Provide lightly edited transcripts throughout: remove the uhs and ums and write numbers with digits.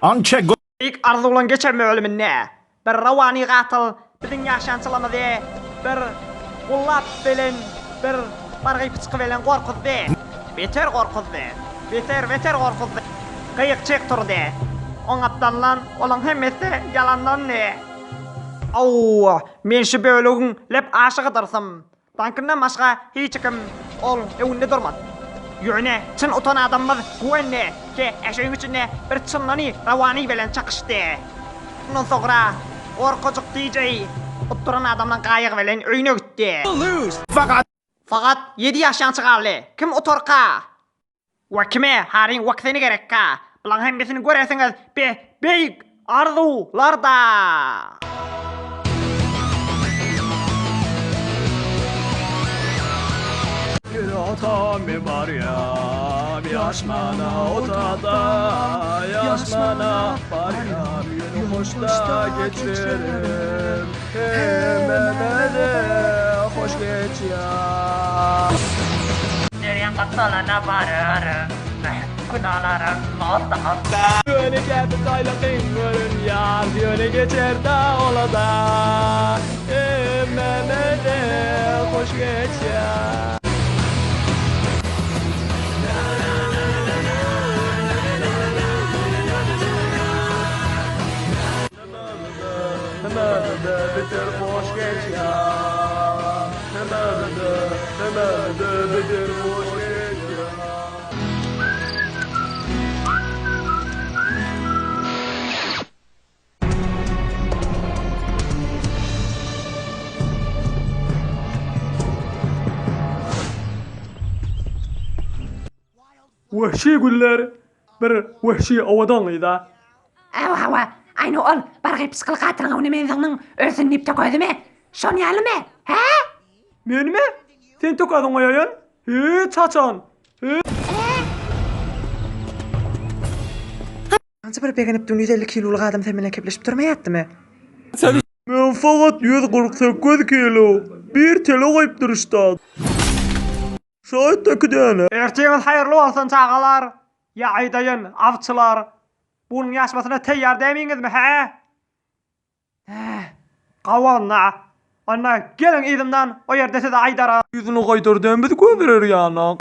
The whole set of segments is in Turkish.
Ancha İlk arzulan geçerme ölümüne. Bir ravani qatıl bizim yaşançılamızı bir qullap bilen bir bargı pıçqı bilen qorquzdu. Beter qorquzdu. Beter qorquzdu. Qıyık çek turdu. Oňapdan lan olan hemmesi yalandan ne? Au, men şu bölügün lep aşıqıdırsam. Tankından başqa hiç kim ol evinde durmaz. Yöne çın utan adamlar güvenli ki eşeğin içinde bir çınlani ravani bilen çakıştı. Bundan sonra Orkocuk DJ oturan adamdan qayık bilen öyüne gitti. Fakat 7 yaşan çıkarlı. Kim otorka? Ve kime harin vaktini gerekka? Bulan hembesini göresiniz beyik arzularda. bir otam bir var ya, yaşmana otada, yaşmana var ya, bir hoşta geçirim, hemen hoş geç ya. Nereye katsalana varırım, günahlarım hatta. Yöne kendi kaylakın görün ya, yöne geçer da ola da, hemen hoş geç ya. Hemen bitir boş geç ya. Hemen bitir boş geç ya. Vahşi güller bir vahşi avadanlıydı. Hava, aynı ol, bargı pıskıl qatırın onu men zanның ölsün nip töködü mü? Şon yalı mı? He? Men mi? Sen tokadın oyayan? Hiç açan. Anca bir beğenip 150 kiloluk adam temeline kepleşip durmayattı mı? Men fakat 148 kilo. Bir telo koyup duruştan. Şayet da kıdene. Erteğiniz hayırlı olsun çağalar. Ya aydayın avçılar. Bunun yaşmasına teyyar demeyiniz mi he? Qavanna. Anna gelin idimden o yerde size aydara. Yüzünü kaydır demedi verir yana.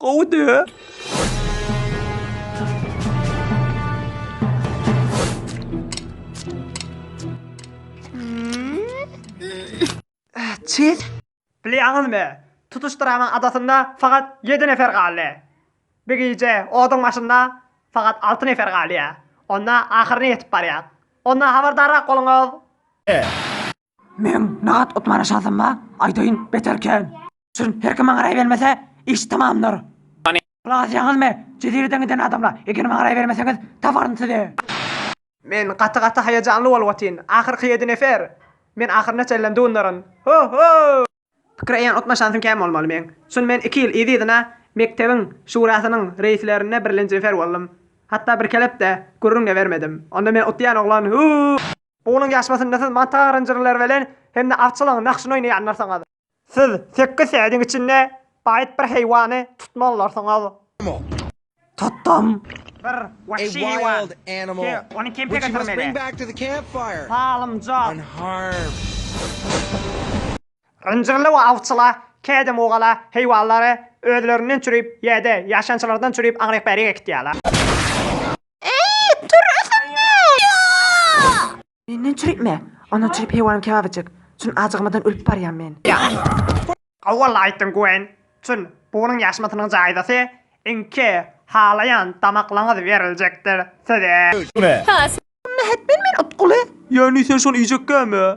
Kavde. Çiz. Biliyorsunuz mu? Tutuşturamın adasında fakat 7 nefer kaldı. Bir gece odun başında fakat 6 nefer kaldı. Onda ahırına yetip barıyor. Ondan haberdarrak olunuz. Men naat otmana şansım ba, aydayın beterken. Şun her kim mağaraya vermese iş tamamdır. Kulağız yalnız mı? Cediriden giden adamla eğer mağaraya vermeseniz tavarın size. Men katı hayacanlı olwatin. Ahırkı 7 nefer. Men ahırına çellem donların. Ho! Fikreyen otma şansım kem olmalı men. Şun men 2 yıl ididina mektebin şurasının reislerine birlinci nefer oldum. Hatta bir kelep de gurrunga vermedim. Onda men otlayan oğlan hu. Bunun yaşmasında siz mantarıncırlar veren hem de avçılığın nakşını oynayanlarsanız. Siz 8 saatın içinde bayit bir hayvanı tutmalılarsanız. Tuttum. Bir A vahşi hayvan. wild animal, Onu kempe which you must bring götürmeli. back to the campfire Salımca. unharmed. Rıncırlı ve avçılar kedem oğala hayvanları ödülerinden çürüyüp yedi yaşançılardan çürüyüp ağrık beriye gittiyalar. Menden çürütme. Ondan çürüp hayvanım kebap edecek. Şun acıqmadan ölüp barıyam men. Avvalla aytın güven. Çün bunun yaşmatının caydası inki halayan damaklarınız verilecektir size. Men utqulu. Yani sen son iyicek gelme.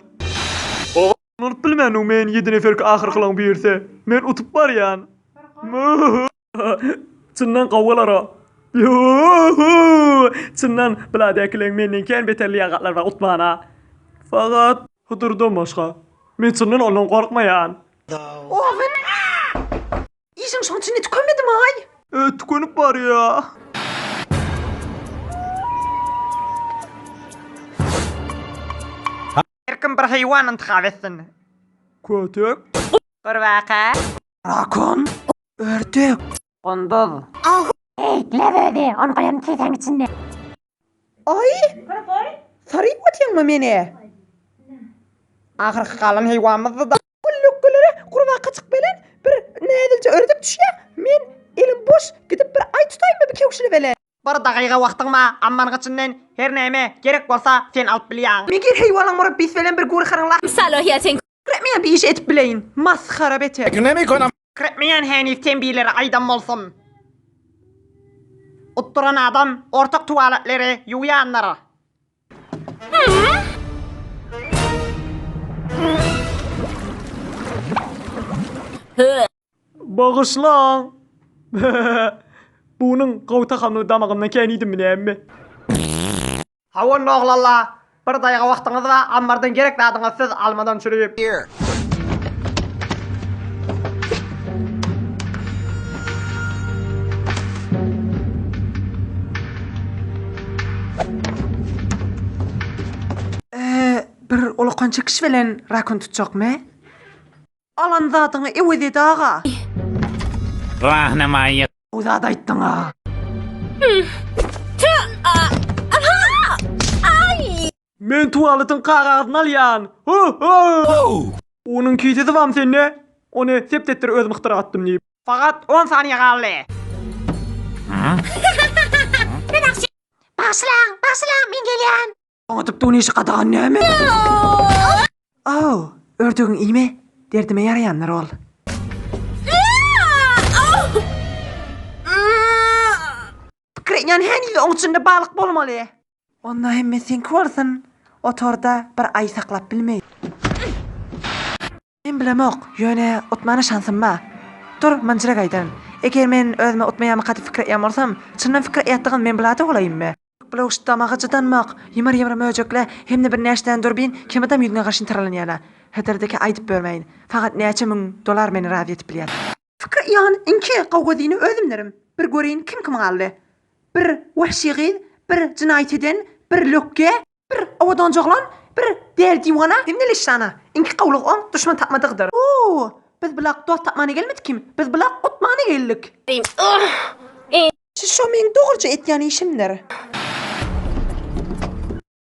Onu bilmem men 7 nefer ahır kılan birse. Men utup var yan. Çından kavgalara. Çından biladekilen menden beterli yağatlar ve utmana. Fakat hıdırdan başka. Men çından ondan korkmayan. Oğlum. İşin şon içinde tükenmedim ay. Tükenip var ya. Erkin bir hayvan intikab etsin. Kötek. Bir vaka. Rakun. Ördük. Kunduz. Levede, onu koyarım teyzenin içinde. Ay! Sarayıp atayım mı beni? Ahırkı kalan hayvanımızı da kullukları kurbağa kaçık belen bir ne edilce ördük düşüyor. Men elim boş gidip bir ay tutayım mı bir kevşili belen. Bir dakika vaktin ma amman kaçından her neyme gerek olsa sen alıp biliyan. Mekir hayvanın murabbis falan bir guri karınla. صلاحية Kretmeyen bir iş etip bileyin. Maskara beter. Economic on Kretmeyen henüz tembileri aydan olsun. Utturan adam ortak tuvaletleri yuyanları. Bağışlan. Bunun qavta xamlı damağından keniydim mi emmi? Havan oğlalla. Bir daqiqa vaxtınızda ammardan gerek dadınız siz almadan çürüyüp. here. Bir uluqancha kiş bilen rakun tutacak mı? Alan zatını evi dedi ağa. راهنمایی O zat ayttın ağa. Men tuvaletin qağağını alyan. Onun kitidi vam senne. Onu septettir özüm ixtira attım deyip. Fakat 10 saniye kaldı. Başlan, men gelyan. Ona tıptığın işi qadağın ne mi? Oh, ördüğün iyi mi? Derdime yarayanlar ol. Fikreyen henüz onun içinde balık bolmalı. Onda hem sen korsın. Otorda bir ay saklap bilmeyi. Men bilemok, yöne otmana şansım ba. Dur, mançıra gaydan. Eger men özüme otmayamı qatı fikreyem olsam, çından fikreyatdığın men biladi olayım mı? Bilawış damağı çıdanmak, yemar möjökle, hem de bir näşden durbin, kim adam yüzüne qarşın taralan yana. Hederdeki aytıp börmeyin. Fakat näçe $1000 meni razı etip bilýär. Fikreyan, inki qawgadyny özümlerim. Bir göreyin kim aldy. Bir vahşi gyd, bir cinayet eden, bir lökke, bir avadan joglan, bir der divana. Hem de sana. İnki qawlyk on, düşman tapmadyqdyr. Oo, biz bilak dost tapmany gelmedikmi? Biz bilak otmany geldik. Şu men doğruca etýän işimdir.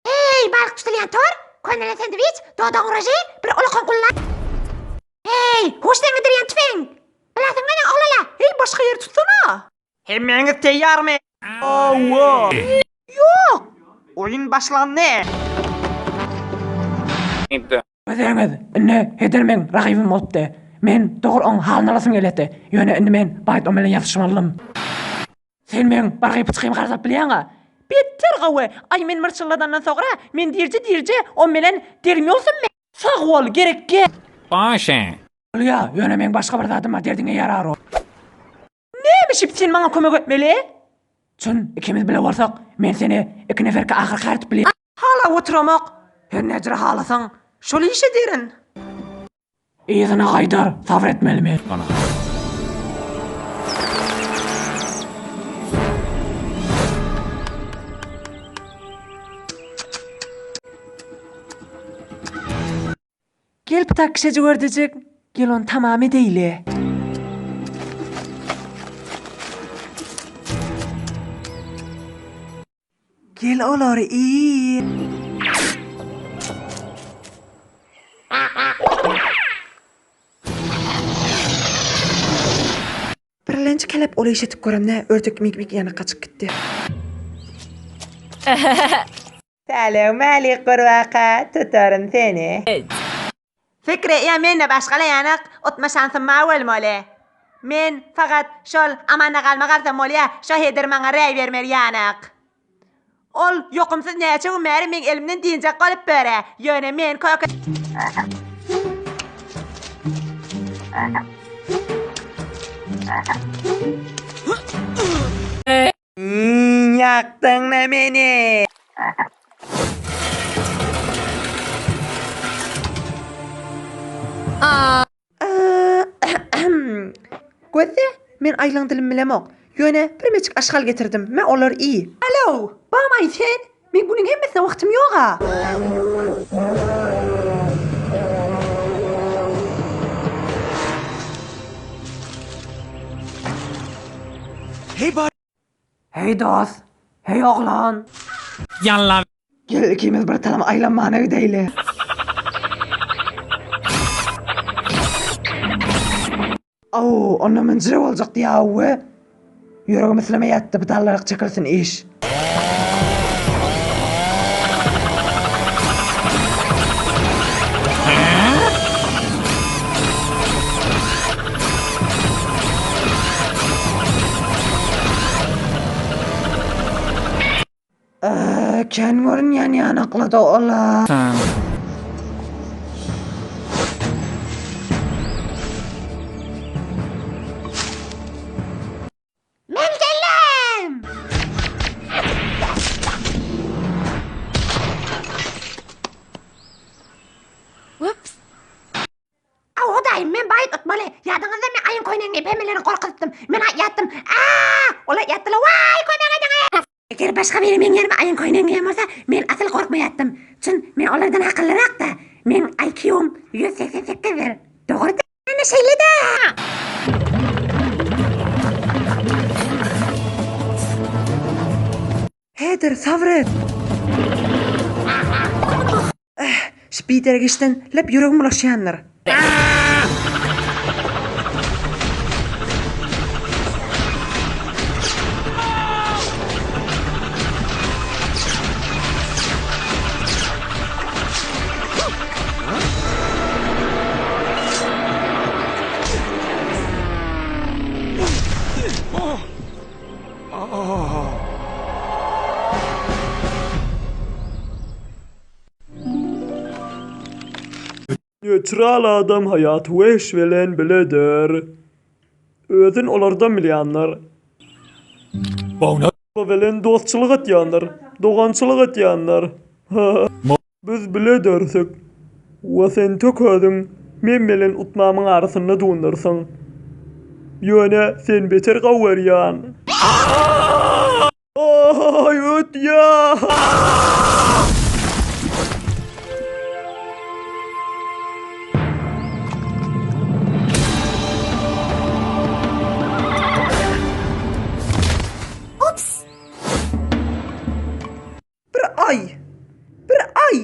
Hey, balık tutilyan tor. Koynana sandviç, doğdan uraji, bir uluqan kullan. Hey, hoştan gidiryan tüfeng. Bilasın bana oğlala. Hey, başka yer tutsana. Hemmeniz teyyar mı? Allah. Yok. Oyun başlandı. Ödeňiz, inne hedermen rakibim bolupdy. Men dogry oň halyny alasym geldi. Ýöne indi men baýt o bilen ýatışmalym. Sen men bargy pyçkym garzap bilýäň-a? Better gawe. Ay men mırçılladandan sonra men dirce o bilen dermi olsun men. Sağ ol gerekki. باشه Ya, ýöne men başga bir zadyma derdiňe ýarar o. Neymiş sen bana kömek etmeli? Çün ikimiz bile bolsak, men seni iki neferke ahir garyp bilýär. Hala oturamak. Her necre halasan. Şol işe derin. Ýygyna gaýdar, sabr etmelimi? Gel pıtak kişeci gördücük. Gel on tamamı değil. Gel olar iyi. Birlenci kelep ola işetip göremne ördük mik yana kaçıp gitti. Selam alik kurvaka tutarım seni. Fikre ya menle başkala yanak otma şansım mağul mole. Men fakat şol amana kalma kalsam molya şahidir mana rey vermer yanak. Ol yokumsuz näçe umary men elimden diýinjek galyp bere. Ýöne men köke... Yaktın ne beni? Gözde, men aylan dilim bilemok. Ýöne bir meçik aşgal getirdim. Men olar iyi. Alo, bana sen? Men buning hemmesine wagtym ýok-a. Hey, bud. Hey dost. Hey oğlan. Yalla. Gel ikimiz bir talam aylanmana gideyle. Oo, ona mıncırı olacaktı ya ve. Yüreğim isleme yattı, bir dallarak çekilsin iş. Ken görün yani yanaklı da ola. Mengelim! Whoops. Odayım men bayit utmalı. Yadыңızda men ayın koynan epemelerini korkuttum. Men yattım. Ola yattılar. Vay koynan ayın. Eğer başka biri men yerime ayın koynan olsa men asıl korkma yattım. Çün men onlardan akıllırak da. Men IQ'm 188'dir. Doğru da ne şeyle de. Hedir sabret. Spider geçten lep yüreğim ulaşanlar. Nötral adam hayat weş velen biledir. Özün olardan bilýänler. Bono. Velen dostçylyk etýänler, dogançylyk etýänler. Biz biledirsek. Wa sen töködüň, men bilen utmamyň arasynda dundursyň. Ýöne sen beter gawwerýän. Ay öt ya. Bir ay.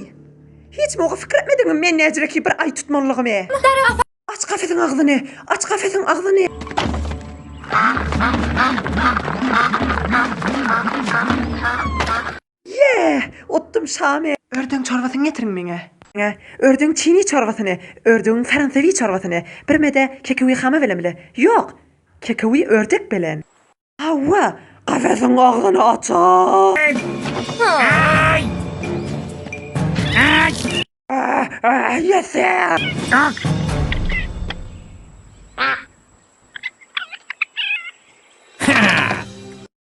Hiç mi o fikir etmedin men necreki bir ay tutmalygym? Aç kafetin ağzını. Aç kafetin ağzını. Ottum Şami. Ördüň çorbasyny getirin meňe. Ördüň çini çorbasyny, ördüň fransawy çorbasyny, birmede kekewi hama bilemli. Ýok, kekewi ördek bilen. Hawa, kafetin ağzını aç. Yeter.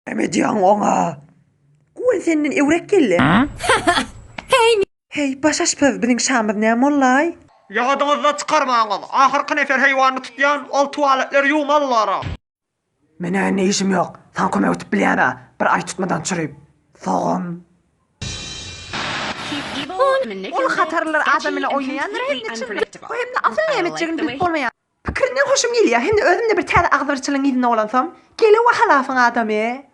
Emediyan ona. Gwen senin eurek geldi. Hey, başaş pöv bizim şamız ne mollay? Ýadyňyzda çykarmaňyz. Ahyrky nefer heýwany tutýan ol tualetler ýumallara. Mene ne işim yok. Sen kömek ötüp bilýärä. Bir ay tutmadan çürüyüp. Soğun. Ol hatarlar adam ile oynayanlar hem de çılgın. O hem de asıl yemetçigin bilip olmayan. Pikirinden hoşum gelýär. Hem de özümde bir täze agdyrçylyň ýerine olansam. Gele wa halafyň adamy.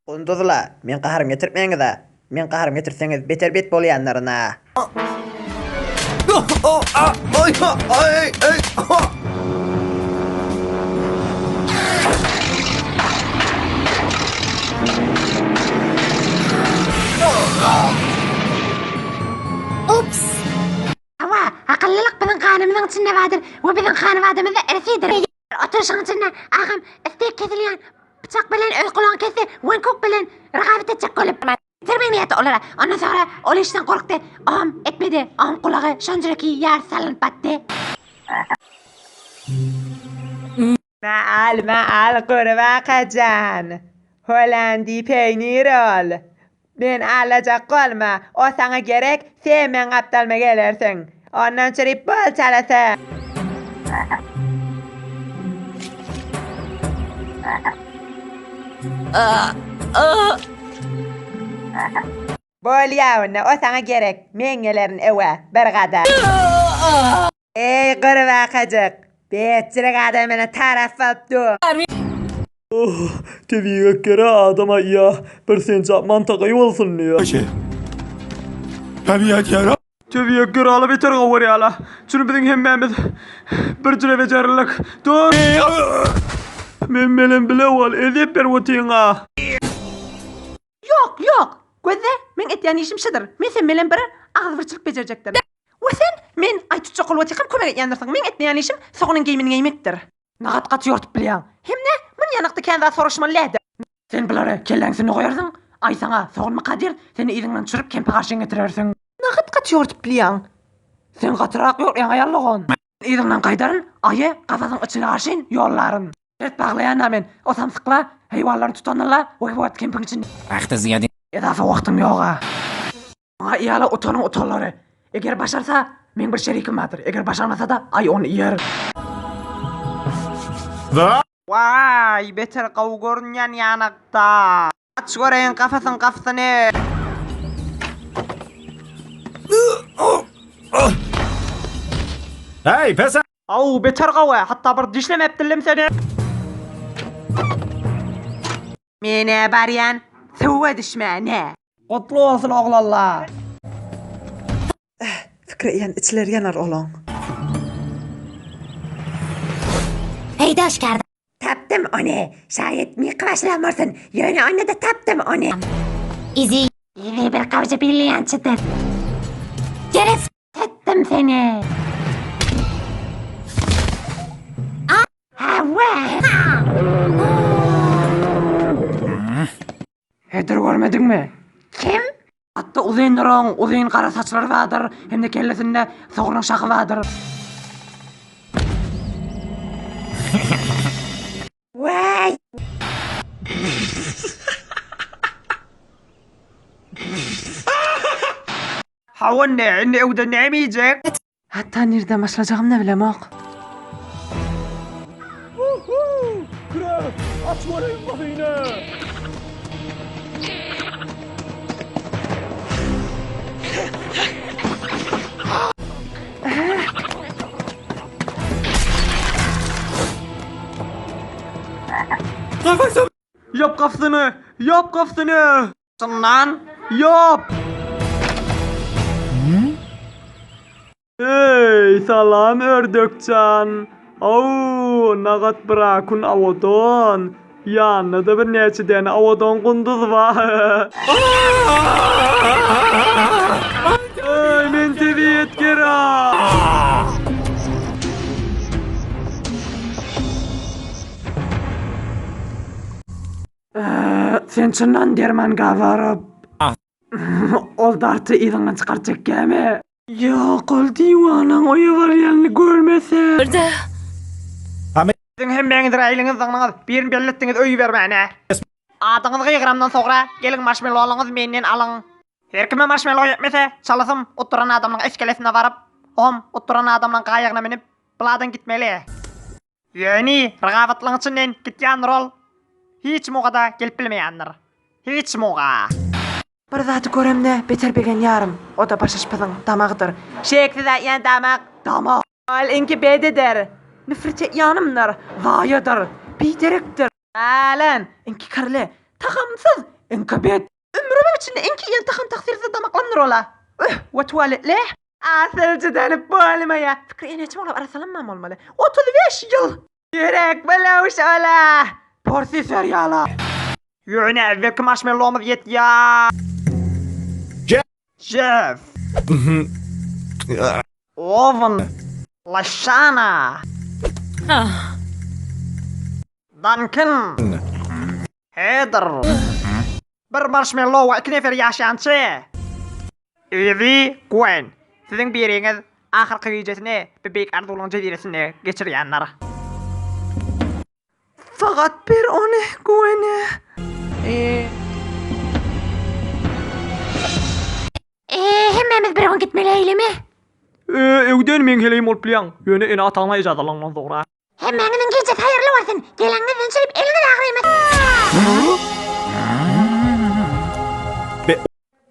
Unduzla, men qaharym getirmeňiz-de. Men qaharym getirseňiz beter bet bolýanlaryna. Ama akıllılık bizim kanımızın içinde vardır. Bu bizim kanı adamızda erisidir. Oturuşun içinde ağam istek kesilyen bıçak bilen öz kulağın kesti. Vankuk bilen rekabet edecek olup. Bitirmeyin niyeti olara. Ondan sonra ol işten korktu. Ağam etmedi. Ağam kulağı şöncüreki yer salın battı. Maal kurva kacan. Hollandi peynir ol. Ben alacak olma. O sana gerek. Sen men aptalma gelirsin. Ondan çırıp bol çalasa. Bolyavna, o sana gerek. Mengelerin eve, bir kadar. Ey qırvaqacık. Betçilik adamına taraf yaptı. Teviye göre adama ya. Bir sence mantıklı olsun ya. şey. Tabiat yara. Teviye göre ala beter kavur ya la. Şunu bizim hemmemiz. Bir cüre becerlik. Dur. Men melen bile ol. Edip bir otina. Yok. Gözde, men etýän işim şedir. Men sen bilen bir agzyrçylyk bejerecekdir. We sen men aýtjak bolýatkym kömek etýändirsiň. Men etýän işim soňuň giyimini giymekdir. Nagat kat yortup bilýän. Hemne, men ýanykda kende soruşmalydy. Sen bilary kelläňsini goýarsyň. Ay sana soňma kadir seni iziňden çürüp kempe garşyň getirersiň. Nagat ýortup bilýän. Sen gatyrak ýok ýaýallagan. Iziňden gaýdaryn aýy gafasyň içine garşyň ýollaryn. Et baglaýan men. O samsykla heýwanlary tutanlar we wat kemping için. Ahta ziyade. Edafa wagtym ýok. Maňa ýaly otanyň otallary. Eger başarsa men bir şerikim batyr. Eger başarmasa da ay onu ýer. Vay, beter gaw görünýän ýanakda. Aç göreýin gafasyň gafsyny. Hey pesa. Au beter gawa hatta bir dişlemepdilim seni. Mene baryan, suwa düşmene. Gotlu bolsun oglanlar. Fikri ýan içleri yanar olan. Hey daşkarda. Tapdım onu. Şayet mi kıvaşlanmarsın. Yönü onu da tapdım onu. İzi. İyi bir kavcı birliğancıdır. Geres. Tettim seni. Hedir görmedin mi? Kim? Hatta uzun rong, uzun kara saçları vardır. Hem de kellesinde soğurun şakı vardır. Vay. Havanne, indi evde ne yemeyecek? Hatta nereden başlayacağımı bilem ok. Aç varayım bakayım. Yap kafsını. Yap kafsını. Lan. Yap. Hey salam ördükcan. Au nagat bırakın avodon. Yanında bir neçe tane avodon kunduz var. Ay men tebiyet kera. Sen çyndan dermanga baryp ol darty iziňden çykarjak gäme? Ýok, ol diýwanaň oýa barýanyny görmese. Siziň hemmeňizdir aýlyňyz zaňyňyz birini belletdiňiz öýü bermäne. Adyňyzy gyýgramdan soňra geliň marshmallowyňyzy menden alyň. Her kime marshmallow ýetmese, çalasym oturan adamyň eskelesine baryp, om oturan adamyň gaýagyna minip buladan gitmeli. Ýöni ragabatlyň içinden gitýän rol. Hiç muğada gelip bilmeýändir. Hiç muğa. Bir zatı göremde beter begen yarım. O da başaşpasyň damagdyr. Şeksiz aýan damak. Dama. Al enki bededir. Nifret etýänimdir. Vayadır. Biderekdir. Alan, enki karle. Tahamsız. Enki bet. Ömrümün içinde enki ýan taham taksirsiz damaklandyr ola. Wa tuvaletli. Asylcı dönüp bolmaya. Fikri eneçim olap arasalanmam olmaly. 35 ýyl. Yürek belawş ola. Porsi seriala. Ýöne evvelki marshmallowumuz ýetýär. Jeff. Oven. Lashana. Duncan. Heather. Bir marshmallow we iki nefer ýaşançy. Evie Gwen. Siziň biriňiz ahyrky gecesini bebek Ardulyň jeziresinde geçirýänler. Fakat bir onu güvene. Hemmemiz bir gün gitmeli mi? Evden men geleyim olup bilýän. Ýöne ene atana ijazalanan soňra. Hemmeniň gecesi hayırlı bolsun. Geleňiz çelip elini agryma.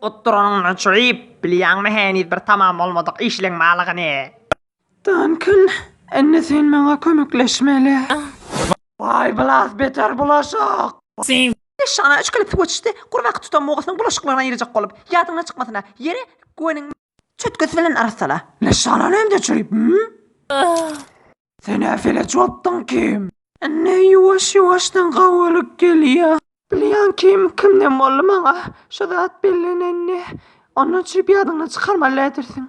Otturanın çürüyüp bilýän meheni bir tamam olmadyk işleň malygyny. Duncan, enne sen bana kömekleşmeli. Vay bilas beter bulaşak. Şana 3 kilip geçti. Kurmak tutan moğasının bulaşıklarına girecek olup. Yadına çıkmasına. Yeri güvenin çötküsü falan arasala. Ne sana nemde çürüyüp, Sen efele çottun kim? Ne yuvaş yuvaştan kavalık geliyor. Bilyan kimden bollu bana? Şu zat belli enne. Onun çürüyüp yadını çıkarma letirsin.